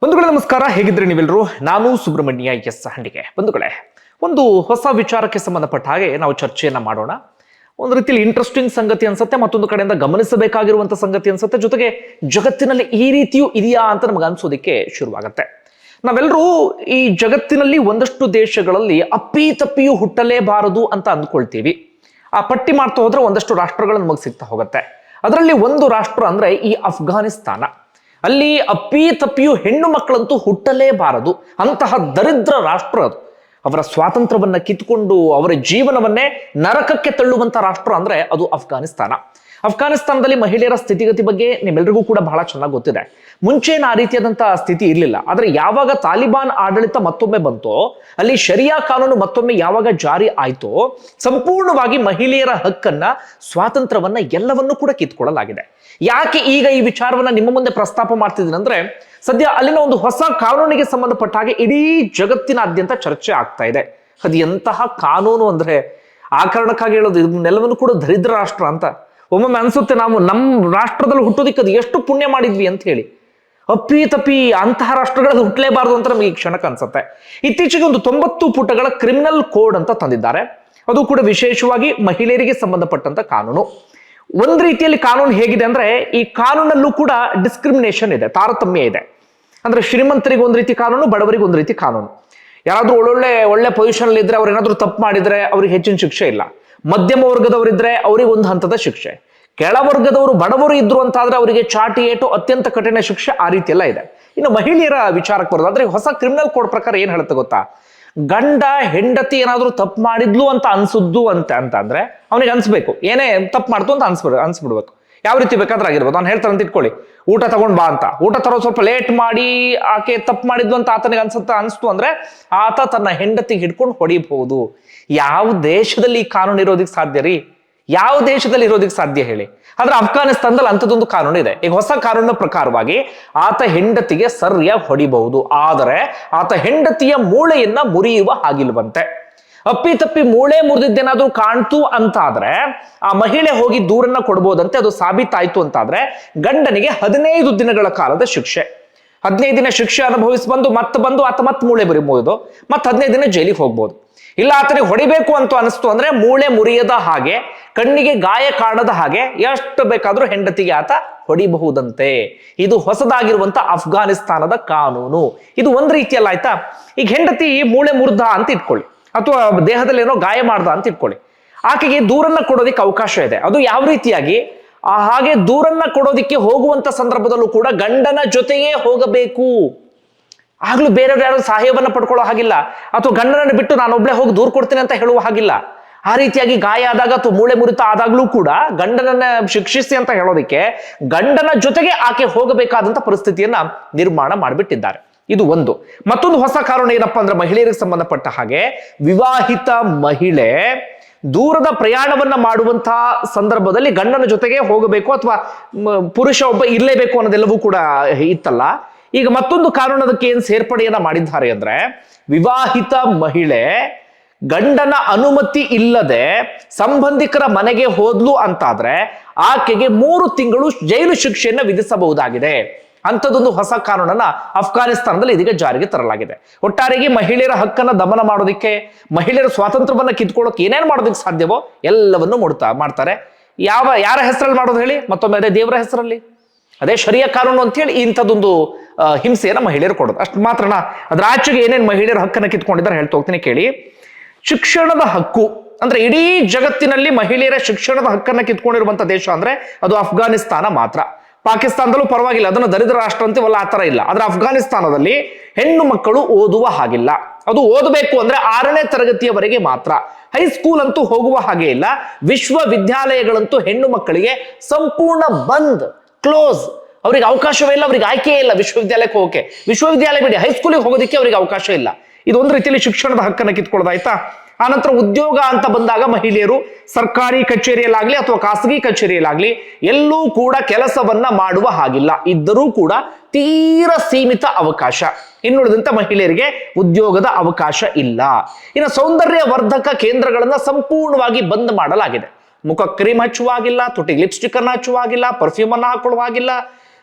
ಬಂಧುಗಳೇ ನಮಸ್ಕಾರ, ಹೇಗಿದ್ರೆ ನೀವೆಲ್ಲರೂ. ನಾನು ಸುಬ್ರಹ್ಮಣ್ಯ ಎಸ್ ಹಂಡಿಗೆ. ಬಂಧುಗಳೇ, ಒಂದು ಹೊಸ ವಿಚಾರಕ್ಕೆ ಸಂಬಂಧಪಟ್ಟ ಹಾಗೆ ನಾವು ಚರ್ಚೆಯನ್ನ ಮಾಡೋಣ. ಒಂದು ರೀತಿಯಲ್ಲಿ ಇಂಟ್ರೆಸ್ಟಿಂಗ್ ಸಂಗತಿ ಅನ್ಸುತ್ತೆ, ಮತ್ತೊಂದು ಕಡೆಯಿಂದ ಗಮನಿಸಬೇಕಾಗಿರುವಂತ ಸಂಗತಿ ಅನ್ಸುತ್ತೆ. ಜೊತೆಗೆ ಜಗತ್ತಿನಲ್ಲಿ ಈ ರೀತಿಯೂ ಇದೆಯಾ ಅಂತ ನಮಗೆ ಅನ್ಸೋದಿಕ್ಕೆ ಶುರುವಾಗತ್ತೆ. ನಾವೆಲ್ಲರೂ ಈ ಜಗತ್ತಿನಲ್ಲಿ ಒಂದಷ್ಟು ದೇಶಗಳಲ್ಲಿ ಅಪ್ಪಿತಪ್ಪಿಯೂ ಹುಟ್ಟಲೇಬಾರದು ಅಂತ ಅಂದ್ಕೊಳ್ತೀವಿ. ಆ ಪಟ್ಟಿ ಮಾಡ್ತಾ ಹೋದ್ರೆ ಒಂದಷ್ಟು ರಾಷ್ಟ್ರಗಳು ನಮಗೆ ಸಿಗ್ತಾ ಹೋಗುತ್ತೆ. ಅದರಲ್ಲಿ ಒಂದು ರಾಷ್ಟ್ರ ಅಂದ್ರೆ ಈ ಅಫ್ಘಾನಿಸ್ತಾನ. ಅಲ್ಲಿ ಅಪ್ಪಿತಪ್ಪಿಯೂ ಹೆಣ್ಣು ಮಕ್ಕಳಂತೂ ಹುಟ್ಟಲೇಬಾರದು. ಅಂತಹ ದರಿದ್ರ ರಾಷ್ಟ್ರ ಅದು. ಅವರ ಸ್ವಾತಂತ್ರ್ಯವನ್ನ ಕಿತ್ಕೊಂಡು ಅವರ ಜೀವನವನ್ನೇ ನರಕಕ್ಕೆ ತಳ್ಳುವಂತ ರಾಷ್ಟ್ರ ಅಂದ್ರೆ ಅದು ಅಫ್ಘಾನಿಸ್ತಾನ. ಅಫ್ಘಾನಿಸ್ತಾನದಲ್ಲಿ ಮಹಿಳೆಯರ ಸ್ಥಿತಿಗತಿ ಬಗ್ಗೆ ನಿಮ್ಮೆಲ್ಲರಿಗೂ ಕೂಡ ಬಹಳ ಚೆನ್ನಾಗಿ ಗೊತ್ತಿದೆ. ಮುಂಚೆನ ಆ ರೀತಿಯಾದಂತಹ ಸ್ಥಿತಿ ಇರಲಿಲ್ಲ. ಆದ್ರೆ ಯಾವಾಗ ತಾಲಿಬಾನ್ ಆಡಳಿತ ಮತ್ತೊಮ್ಮೆ ಬಂತೋ, ಅಲ್ಲಿ ಶರಿಯಾ ಕಾನೂನು ಮತ್ತೊಮ್ಮೆ ಯಾವಾಗ ಜಾರಿ ಆಯ್ತೋ, ಸಂಪೂರ್ಣವಾಗಿ ಮಹಿಳೆಯರ ಹಕ್ಕನ್ನ, ಸ್ವಾತಂತ್ರ್ಯವನ್ನ ಎಲ್ಲವನ್ನೂ ಕೂಡ ಕಿತ್ಕೊಳ್ಳಲಾಗಿದೆ. ಯಾಕೆ ಈಗ ಈ ವಿಚಾರವನ್ನ ನಿಮ್ಮ ಮುಂದೆ ಪ್ರಸ್ತಾಪ ಮಾಡ್ತಿದ್ದೀನಿ ಅಂದ್ರೆ, ಸದ್ಯ ಅಲ್ಲಿನ ಒಂದು ಹೊಸ ಕಾನೂನಿಗೆ ಸಂಬಂಧಪಟ್ಟ ಹಾಗೆ ಇಡೀ ಜಗತ್ತಿನಾದ್ಯಂತ ಚರ್ಚೆ ಆಗ್ತಾ ಇದೆ. ಅದು ಎಂತಹ ಕಾನೂನು ಅಂದ್ರೆ, ಆ ಕಾರಣಕ್ಕಾಗಿ ಹೇಳೋದು ಇದನ್ನೆಲ್ಲವನ್ನು ಕೂಡ ದರಿದ್ರ ರಾಷ್ಟ್ರ ಅಂತ. ಒಮ್ಮೊಮ್ಮೆ ಅನ್ಸುತ್ತೆ ನಾವು ನಮ್ಮ ರಾಷ್ಟ್ರದಲ್ಲಿ ಹುಟ್ಟೋದಿಕ್ಕೆ ಅದು ಎಷ್ಟು ಪುಣ್ಯ ಮಾಡಿದ್ವಿ ಅಂತ ಹೇಳಿ. ಅಪ್ಪಿ ತಪ್ಪಿ ಅಂತಹ ರಾಷ್ಟ್ರಗಳಲ್ಲಿ ಹುಟ್ಟಲೇಬಾರದು ಅಂತ ನಮಗೆ ಈ ಕ್ಷಣಕ್ಕೆ ಅನ್ಸುತ್ತೆ. ಇತ್ತೀಚೆಗೆ ಒಂದು 90 ಪುಟಗಳ ಕ್ರಿಮಿನಲ್ ಕೋಡ್ ಅಂತ ತಂದಿದ್ದಾರೆ. ಅದು ಕೂಡ ವಿಶೇಷವಾಗಿ ಮಹಿಳೆಯರಿಗೆ ಸಂಬಂಧಪಟ್ಟಂತ ಕಾನೂನು. ಒಂದ್ ರೀತಿಯಲ್ಲಿ ಕಾನೂನು ಹೇಗಿದೆ ಅಂದ್ರೆ, ಈ ಕಾನೂನಲ್ಲೂ ಕೂಡ ಡಿಸ್ಕ್ರಿಮಿನೇಷನ್ ಇದೆ, ತಾರತಮ್ಯ ಇದೆ. ಅಂದ್ರೆ ಶ್ರೀಮಂತರಿಗೆ ಒಂದ್ ರೀತಿ ಕಾನೂನು, ಬಡವರಿಗೆ ಒಂದ್ ರೀತಿ ಕಾನೂನು. ಯಾರಾದ್ರೂ ಒಳ್ಳೆ ಪೊಸಿಷನ್ ಅಲ್ಲಿ ಇದ್ರೆ, ಅವ್ರು ಏನಾದ್ರೂ ತಪ್ಪು ಮಾಡಿದ್ರೆ ಅವ್ರಿಗೆ ಹೆಚ್ಚಿನ ಶಿಕ್ಷೆ ಇಲ್ಲ. ಮಧ್ಯಮ ವರ್ಗದವರಿದ್ರೆ ಅವ್ರಿಗೆ ಒಂದು ಹಂತದ ಶಿಕ್ಷೆ. ಕೆಳವರ್ಗದವರು ಬಡವರು ಇದ್ರು ಅಂತಾದ್ರೆ ಅವರಿಗೆ ಚಾಟಿ ಏಟು, ಅತ್ಯಂತ ಕಠಿಣ ಶಿಕ್ಷೆ, ಆ ರೀತಿ ಎಲ್ಲ ಇದೆ. ಇನ್ನು ಮಹಿಳೆಯರ ವಿಚಾರಕ್ಕೆ ಬರೋದಾದ್ರೆ, ಹೊಸ ಕ್ರಿಮಿನಲ್ ಕೋಡ್ ಪ್ರಕಾರ ಏನ್ ಹೇಳುತ್ತೆ ಗೊತ್ತಾ? ಗಂಡ ಹೆಂಡತಿ ಏನಾದ್ರೂ ತಪ್ಪು ಮಾಡಿದ್ಲು ಅಂತ ಅನ್ಸುದ್ದು ಅಂದ್ರೆ ಅವನಿಗೆ ಅನ್ಸ್ಬೇಕು, ಏನೇ ತಪ್ಪು ಮಾಡ್ತು ಅಂತ ಅನ್ಸ್ಬಿಡ್ಬೇಕು. ಯಾವ ರೀತಿ ಬೇಕಾದ್ರೂ ಆಗಿರ್ಬೋದು. ಅವ್ನು ಹೇಳ್ತಾನೆ ಅಂತ ಇಟ್ಕೊಳ್ಳಿ, ಊಟ ತಗೊಂಡ್ ಬಾ ಅಂತ. ಊಟ ತರೋದು ಸ್ವಲ್ಪ ಲೇಟ್ ಮಾಡಿ ಆಕೆ ತಪ್ಪು ಮಾಡಿದ್ಲು ಅಂತ ಆತನಿಗೆ ಅನ್ಸ್ತು ಅಂದ್ರೆ, ಆತ ತನ್ನ ಹೆಂಡತಿಗೆ ಹಿಡ್ಕೊಂಡು ಹೊಡಿಬಹುದು. ಯಾವ ದೇಶದಲ್ಲಿ ಈ ಕಾನೂನು ಇರೋದಿಕ್ ಸಾಧ್ಯ ರೀ? ಯಾವ ದೇಶದಲ್ಲಿ ಇರೋದಿಕ್ ಸಾಧ್ಯ ಹೇಳಿ? ಆದ್ರೆ ಅಫ್ಘಾನಿಸ್ತಾನದಲ್ಲಿ ಅಂಥದ್ದೊಂದು ಕಾನೂನು ಇದೆ. ಈಗ ಹೊಸ ಕಾನೂನಿನ ಪ್ರಕಾರವಾಗಿ ಆತ ಹೆಂಡತಿಗೆ ಸರಿಯಾಗಿ ಹೊಡಿಬಹುದು, ಆದರೆ ಆತ ಹೆಂಡತಿಯ ಮೂಳೆಯನ್ನ ಮುರಿಯುವ ಹಾಗಿಲ್ವಂತೆ. ಅಪ್ಪಿತಪ್ಪಿ ಮೂಳೆ ಮುರಿದಿದ್ದೇನಾದ್ರೂ ಕಾಣ್ತು ಅಂತಾದ್ರೆ ಆ ಮಹಿಳೆ ಹೋಗಿ ದೂರನ್ನ ಕೊಡ್ಬೋದಂತೆ. ಅದು ಸಾಬೀತಾಯ್ತು ಅಂತಾದ್ರೆ ಗಂಡನಿಗೆ 15 ದಿನಗಳ ಕಾಲದ ಶಿಕ್ಷೆ. 15 ದಿನ ಶಿಕ್ಷೆ ಅನುಭವಿಸಿ ಬಂದು ಆತ ಮತ್ತೆ ಮೂಳೆ ಮುರಿಬಹುದು, ಮತ್ತೆ 15 ದಿನ ಜೈಲಿಗೆ ಹೋಗ್ಬೋದು. ಇಲ್ಲ ಆತನಿಗೆ ಹೊಡಿಬೇಕು ಅಂತ ಅನಿಸ್ತು ಅಂದ್ರೆ ಮೂಳೆ ಮುರಿಯದ ಹಾಗೆ, ಕಣ್ಣಿಗೆ ಗಾಯ ಕಾಣದ ಹಾಗೆ ಎಷ್ಟು ಬೇಕಾದ್ರೂ ಹೆಂಡತಿಗೆ ಆತ ಹೊಡಿಬಹುದಂತೆ. ಇದು ಹೊಸದಾಗಿರುವಂತ ಅಫ್ಘಾನಿಸ್ತಾನದ ಕಾನೂನು. ಇದು ಒಂದ್ ರೀತಿಯಲ್ಲ, ಆಯ್ತಾ? ಈಗ ಹೆಂಡತಿ ಮೂಳೆ ಮುರಿದ ಅಂತ ಇಟ್ಕೊಳ್ಳಿ, ಅಥವಾ ದೇಹದಲ್ಲಿ ಏನೋ ಗಾಯ ಮಾಡ್ದ ಅಂತ ಇಟ್ಕೊಳ್ಳಿ. ಆಕೆಗೆ ದೂರನ್ನ ಕೊಡೋದಿಕ್ಕೆ ಅವಕಾಶ ಇದೆ. ಅದು ಯಾವ ರೀತಿಯಾಗಿ? ಹಾಗೆ ದೂರನ್ನ ಕೊಡೋದಿಕ್ಕೆ ಹೋಗುವಂತ ಸಂದರ್ಭದಲ್ಲೂ ಕೂಡ ಗಂಡನ ಜೊತೆಯೇ ಹೋಗಬೇಕು. ಆಗ್ಲೂ ಬೇರೆಯವ್ರು ಯಾರು ಸಹಾಯವನ್ನ ಪಡ್ಕೊಳ್ಳೋ ಹಾಗಿಲ್ಲ, ಅಥವಾ ಗಂಡನನ್ನು ಬಿಟ್ಟು ನಾನು ಒಬ್ಳೆ ಹೋಗಿ ದೂರ ಕೊಡ್ತೀನಿ ಅಂತ ಹೇಳುವ ಹಾಗಿಲ್ಲ. ಆ ರೀತಿಯಾಗಿ ಗಾಯ ಆದಾಗ ಅಥವಾ ಮೂಳೆ ಮುರಿತ ಆದಾಗ್ಲೂ ಕೂಡ ಗಂಡನನ್ನ ಶಿಕ್ಷಿಸಿ ಅಂತ ಹೇಳೋದಿಕ್ಕೆ ಗಂಡನ ಜೊತೆಗೆ ಆಕೆ ಹೋಗಬೇಕಾದಂತ ಪರಿಸ್ಥಿತಿಯನ್ನ ನಿರ್ಮಾಣ ಮಾಡಿಬಿಟ್ಟಿದ್ದಾರೆ. ಇದು ಒಂದು. ಮತ್ತೊಂದು ಹೊಸ ಕಾರಣ ಏನಪ್ಪಾ ಅಂದ್ರೆ, ಮಹಿಳೆಯರಿಗೆ ಸಂಬಂಧಪಟ್ಟ ಹಾಗೆ ವಿವಾಹಿತ ಮಹಿಳೆ ದೂರದ ಪ್ರಯಾಣವನ್ನ ಮಾಡುವಂತಹ ಸಂದರ್ಭದಲ್ಲಿ ಗಂಡನ ಜೊತೆಗೆ ಹೋಗಬೇಕು, ಅಥವಾ ಪುರುಷ ಒಬ್ಬ ಇರಲೇಬೇಕು ಅನ್ನೋದೆಲ್ಲವೂ ಕೂಡ ಇತ್ತಲ್ಲ. ಈಗ ಮತ್ತೊಂದು ಕಾರಣದಕ್ಕೆ ಏನ್ ಸೇರ್ಪಡೆಯನ್ನ ಮಾಡಿದ್ದಾರೆ ಅಂದ್ರೆ, ವಿವಾಹಿತ ಮಹಿಳೆ ಗಂಡನ ಅನುಮತಿ ಇಲ್ಲದೆ ಸಂಬಂಧಿಕರ ಮನೆಗೆ ಹೋದ್ಲು ಅಂತಾದ್ರೆ ಆಕೆಗೆ 3 ತಿಂಗಳು ಜೈಲು ಶಿಕ್ಷೆಯನ್ನ ವಿಧಿಸಬಹುದಾಗಿದೆ. ಅಂಥದ್ದೊಂದು ಹೊಸ ಕಾನೂನನ್ನ ಅಫ್ಘಾನಿಸ್ತಾನದಲ್ಲಿ ಇದೀಗ ಜಾರಿಗೆ ತರಲಾಗಿದೆ. ಒಟ್ಟಾರೆಯಾಗಿ ಮಹಿಳೆಯರ ಹಕ್ಕನ್ನ ದಮನ ಮಾಡೋದಿಕ್ಕೆ, ಮಹಿಳೆಯರ ಸ್ವಾತಂತ್ರ್ಯವನ್ನ ಕಿತ್ಕೊಳ್ಳೋಕೆ ಏನೇನು ಮಾಡೋದಕ್ಕೆ ಸಾಧ್ಯವೋ ಎಲ್ಲವನ್ನೂ ಮಾಡ್ತಾರೆ. ಯಾರ ಹೆಸರಲ್ಲಿ ಮಾಡೋದು ಹೇಳಿ? ಮತ್ತೊಮ್ಮೆ ಅದೇ ದೇವರ ಹೆಸರಲ್ಲಿ, ಅದೇ ಶರಿಯಾ ಕಾನೂನು ಅಂತ ಹೇಳಿ ಇಂಥದ್ದೊಂದು ಹಿಂಸೆಯನ್ನ ಮಹಿಳೆಯರು ಕೊಡೋದು. ಅಷ್ಟು ಮಾತ್ರನಾ? ಅದ್ರ ಆಚೆಗೆ ಏನೇನು ಮಹಿಳೆಯರ ಹಕ್ಕನ್ನ ಕಿತ್ಕೊಂಡಿದ್ದಾರೆ ಹೇಳ್ತಾ ಹೋಗ್ತೀನಿ ಕೇಳಿ. ಶಿಕ್ಷಣದ ಹಕ್ಕು ಅಂದ್ರೆ, ಇಡೀ ಜಗತ್ತಿನಲ್ಲಿ ಮಹಿಳೆಯರ ಶಿಕ್ಷಣದ ಹಕ್ಕನ್ನ ಕಿತ್ಕೊಂಡಿರುವಂತ ದೇಶ ಅಂದ್ರೆ ಅದು ಅಫ್ಘಾನಿಸ್ತಾನ ಮಾತ್ರ. ಪಾಕಿಸ್ತಾನದಲ್ಲೂ ಪರವಾಗಿಲ್ಲ, ಅದನ್ನು ದರಿದ್ರ ರಾಷ್ಟ್ರ ಅಂತೀವಲ್ಲ, ಆ ತರ ಇಲ್ಲ. ಆದ್ರೆ ಅಫ್ಘಾನಿಸ್ತಾನದಲ್ಲಿ ಹೆಣ್ಣು ಮಕ್ಕಳು ಓದುವ ಹಾಗಿಲ್ಲ. ಅದು ಓದಬೇಕು ಅಂದ್ರೆ 6ನೇ ತರಗತಿಯವರೆಗೆ ಮಾತ್ರ. ಹೈಸ್ಕೂಲ್ ಅಂತೂ ಹೋಗುವ ಹಾಗೆ ಇಲ್ಲ. ವಿಶ್ವವಿದ್ಯಾಲಯಗಳಂತೂ ಹೆಣ್ಣು ಮಕ್ಕಳಿಗೆ ಸಂಪೂರ್ಣ ಬಂದ್, ಕ್ಲೋಸ್. ಅವ್ರಿಗೆ ಅವಕಾಶವೇ ಇಲ್ಲ, ಅವ್ರಿಗೆ ಆಯ್ಕೆ ಇಲ್ಲ ವಿಶ್ವವಿದ್ಯಾಲಯಕ್ಕೆ ಹೋಗಕ್ಕೆ. ವಿಶ್ವವಿದ್ಯಾಲಯ ಬಿಡಿ, ಹೈಸ್ಕೂಲಿಗೆ ಹೋಗೋದಕ್ಕೆ ಅವ್ರಿಗೆ ಅವಕಾಶ ಇಲ್ಲ. ಇದೊಂದು ರೀತಿಯಲ್ಲಿ ಶಿಕ್ಷಣದ ಹಕ್ಕನ್ನ ಕಿತ್ಕೊಳ್ಳೋದಾಯ್ತಾ? ಆನಂತರ ಉದ್ಯೋಗ ಅಂತ ಬಂದಾಗ ಮಹಿಳೆಯರು ಸರ್ಕಾರಿ ಕಚೇರಿಯಲ್ಲಾಗ್ಲಿ ಅಥವಾ ಖಾಸಗಿ ಕಚೇರಿಯಲ್ಲಾಗ್ಲಿ ಎಲ್ಲೂ ಕೂಡ ಕೆಲಸವನ್ನ ಮಾಡುವ ಹಾಗಿಲ್ಲ. ಇದ್ದರೂ ಕೂಡ ತೀರಾ ಸೀಮಿತ ಅವಕಾಶ. ಇನ್ನುಳಿದಂತೆ ಮಹಿಳೆಯರಿಗೆ ಉದ್ಯೋಗದ ಅವಕಾಶ ಇಲ್ಲ. ಇನ್ನು ಸೌಂದರ್ಯ ವರ್ಧಕ ಕೇಂದ್ರಗಳನ್ನ ಸಂಪೂರ್ಣವಾಗಿ ಬಂದ್ ಮಾಡಲಾಗಿದೆ. ಮುಖ ಕ್ರೀಮ್ ಹಚ್ಚುವಾಗಿಲ್ಲ, ತುಟಿಗೆ ಲಿಪ್ಸ್ಟಿಕ್ ಅನ್ನ ಹಚ್ಚುವಾಗಿಲ್ಲ, ಪರ್ಫ್ಯೂಮ್ ಅನ್ನ ಹಾಕೊಳ್ಳುವಾಗಿಲ್ಲ,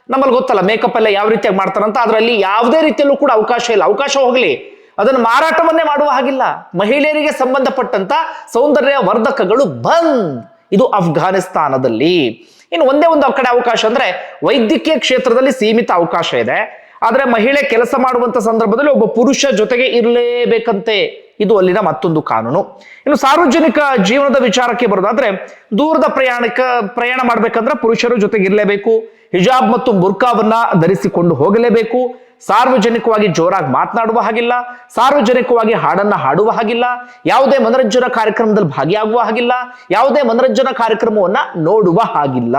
ನಮ್ಮಲ್ಲಿ ಗೊತ್ತಲ್ಲ ಮೇಕಪ್ ಎಲ್ಲ ಯಾವ ರೀತಿಯಾಗಿ ಮಾಡ್ತಾರಂತ, ಅದರಲ್ಲಿ ಯಾವುದೇ ರೀತಿಯಲ್ಲೂ ಕೂಡ ಅವಕಾಶ ಇಲ್ಲ. ಅವಕಾಶ ಹೋಗಲಿ, ಅದನ್ನು ಮಾರಾಟವನ್ನೇ ಮಾಡುವ ಹಾಗಿಲ್ಲ. ಮಹಿಳೆಯರಿಗೆ ಸಂಬಂಧಪಟ್ಟಂತ ಸೌಂದರ್ಯ ವರ್ಧಕಗಳು ಬಂದ್. ಇದು ಅಫ್ಘಾನಿಸ್ತಾನದಲ್ಲಿ. ಇನ್ನು ಒಂದೇ ಒಂದು ಕಡೆ ಅವಕಾಶ ಅಂದ್ರೆ ವೈದ್ಯಕೀಯ ಕ್ಷೇತ್ರದಲ್ಲಿ ಸೀಮಿತ ಅವಕಾಶ ಇದೆ. ಆದ್ರೆ ಮಹಿಳೆ ಕೆಲಸ ಮಾಡುವಂತ ಸಂದರ್ಭದಲ್ಲಿ ಒಬ್ಬ ಪುರುಷ ಜೊತೆಗೆ ಇರಲೇಬೇಕಂತೆ. ಇದು ಅಲ್ಲಿನ ಮತ್ತೊಂದು ಕಾನೂನು. ಇನ್ನು ಸಾರ್ವಜನಿಕ ಜೀವನದ ವಿಚಾರಕ್ಕೆ ಬರೋದಾದ್ರೆ ದೂರದ ಪ್ರಯಾಣ ಮಾಡ್ಬೇಕಂದ್ರೆ ಪುರುಷರು ಜೊತೆಗೆ ಇರಲೇಬೇಕು. ಹಿಜಾಬ್ ಮತ್ತು ಬುರ್ಕಾವನ್ನ ಧರಿಸಿಕೊಂಡು ಹೋಗಲೇಬೇಕು. ಸಾರ್ವಜನಿಕವಾಗಿ ಜೋರಾಗಿ ಮಾತನಾಡುವ ಹಾಗಿಲ್ಲ. ಸಾರ್ವಜನಿಕವಾಗಿ ಹಾಡನ್ನ ಹಾಡುವ ಹಾಗಿಲ್ಲ. ಯಾವುದೇ ಮನರಂಜನಾ ಕಾರ್ಯಕ್ರಮದಲ್ಲಿ ಭಾಗಿಯಾಗುವ ಹಾಗಿಲ್ಲ. ಯಾವುದೇ ಮನರಂಜನಾ ಕಾರ್ಯಕ್ರಮವನ್ನ ನೋಡುವ ಹಾಗಿಲ್ಲ.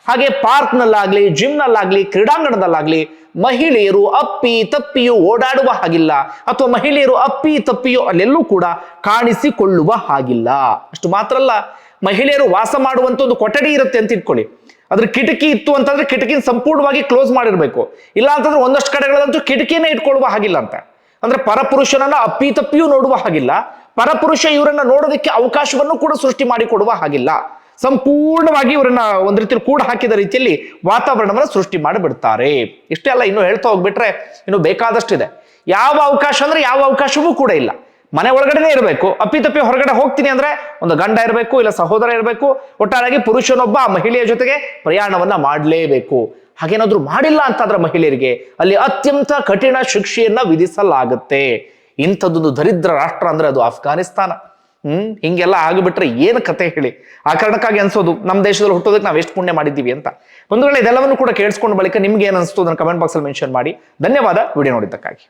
ಹಾಗೆ ಪಾರ್ಕ್ನಲ್ಲಾಗ್ಲಿ, ಜಿಮ್ನಲ್ಲಾಗ್ಲಿ, ಕ್ರೀಡಾಂಗಣದಲ್ಲಾಗ್ಲಿ ಮಹಿಳೆಯರು ಅಪ್ಪಿ ತಪ್ಪಿಯು ಓಡಾಡುವ ಹಾಗಿಲ್ಲ, ಅಥವಾ ಮಹಿಳೆಯರು ಅಪ್ಪಿ ತಪ್ಪಿಯು ಅಲ್ಲೆಲ್ಲೂ ಕೂಡ ಕಾಣಿಸಿಕೊಳ್ಳುವ ಹಾಗಿಲ್ಲ. ಅಷ್ಟು ಮಾತ್ರ ಅಲ್ಲ, ಮಹಿಳೆಯರು ವಾಸ ಮಾಡುವಂತ ಒಂದು ಕೊಠಡಿ ಇರುತ್ತೆ ಅಂತ ಇಟ್ಕೊಳ್ಳಿ. ಅದ್ರ ಕಿಟಕಿ ಇತ್ತು ಅಂತಂದ್ರೆ ಕಿಟಕಿನ ಸಂಪೂರ್ಣವಾಗಿ ಕ್ಲೋಸ್ ಮಾಡಿರ್ಬೇಕು. ಇಲ್ಲ ಅಂತಂದ್ರೆ ಒಂದಷ್ಟು ಕಡೆಗಳಂತೂ ಕಿಟಕಿನೇ ಇಟ್ಕೊಳ್ಳುವ ಹಾಗಿಲ್ಲ ಅಂತ. ಅಂದ್ರೆ ಪರಪುರುಷನನ್ನ ಅಪ್ಪಿ ತಪ್ಪಿಯೂ ನೋಡುವ ಹಾಗಿಲ್ಲ. ಪರಪುರುಷ ಇವರನ್ನ ನೋಡೋದಕ್ಕೆ ಅವಕಾಶವನ್ನು ಕೂಡ ಸೃಷ್ಟಿ ಮಾಡಿಕೊಡುವ ಹಾಗಿಲ್ಲ. ಸಂಪೂರ್ಣವಾಗಿ ಇವರನ್ನ ಒಂದ್ ರೀತಿಯಲ್ಲಿ ಕೂಡ ಹಾಕಿದ ರೀತಿಯಲ್ಲಿ ವಾತಾವರಣವನ್ನು ಸೃಷ್ಟಿ ಮಾಡಿಬಿಡ್ತಾರೆ. ಇಷ್ಟೇ ಅಲ್ಲ, ಇನ್ನು ಹೇಳ್ತಾ ಹೋಗ್ಬಿಟ್ರೆ ಇನ್ನು ಬೇಕಾದಷ್ಟಿದೆ. ಯಾವ ಅವಕಾಶ ಅಂದ್ರೆ ಯಾವ ಅವಕಾಶವೂ ಕೂಡ ಇಲ್ಲ. ಮನೆ ಒಳಗಡೆನೆ ಇರಬೇಕು. ಅಪ್ಪಿತಪ್ಪಿ ಹೊರಗಡೆ ಹೋಗ್ತೀನಿ ಅಂದ್ರೆ ಒಂದು ಗಂಡ ಇರಬೇಕು, ಇಲ್ಲ ಸಹೋದರ ಇರಬೇಕು. ಒಟ್ಟಾರೆಯಾಗಿ ಪುರುಷನೊಬ್ಬ ಆ ಮಹಿಳೆಯ ಜೊತೆಗೆ ಪ್ರಯಾಣವನ್ನ ಮಾಡಲೇಬೇಕು. ಹಾಗೇನಾದ್ರೂ ಮಾಡಿಲ್ಲ ಅಂತಾದ್ರೆ ಮಹಿಳೆಯರಿಗೆ ಅಲ್ಲಿ ಅತ್ಯಂತ ಕಠಿಣ ಶಿಕ್ಷೆಯನ್ನ ವಿಧಿಸಲಾಗುತ್ತೆ. ಇಂಥದ್ದೊಂದು ದರಿದ್ರ ರಾಷ್ಟ್ರ ಅಂದ್ರೆ ಅದು ಅಫ್ಘಾನಿಸ್ತಾನ. ಹಿಂಗೆಲ್ಲ ಆಗಿಬಿಟ್ರೆ ಏನು ಕತೆ ಹೇಳಿ. ಆ ಕಾರಣಕ್ಕಾಗಿ ಅನ್ಸೋದು ನಮ್ಮ ದೇಶದಲ್ಲಿ ಹುಟ್ಟೋದಕ್ಕೆ ನಾವು ಎಷ್ಟು ಪುಣ್ಯ ಮಾಡಿದ್ದೀವಿ ಅಂತ. ಬಂಧುಗಳೇ, ಇದೆಲ್ಲವನ್ನು ಕೂಡ ಕೇಳಿಸ್ಕೊಂಡ ಬಳಿಕ ನಿಮ್ಗೆ ಏನ್ ಅನ್ಸ್ತು ಅದನ್ನ ಕಮೆಂಟ್ ಬಾಕ್ಸ್ ಅಲ್ಲಿ ಮೆನ್ಷನ್ ಮಾಡಿ. ಧನ್ಯವಾದ ವಿಡಿಯೋ ನೋಡಿದ್ದಕ್ಕಾಗಿ.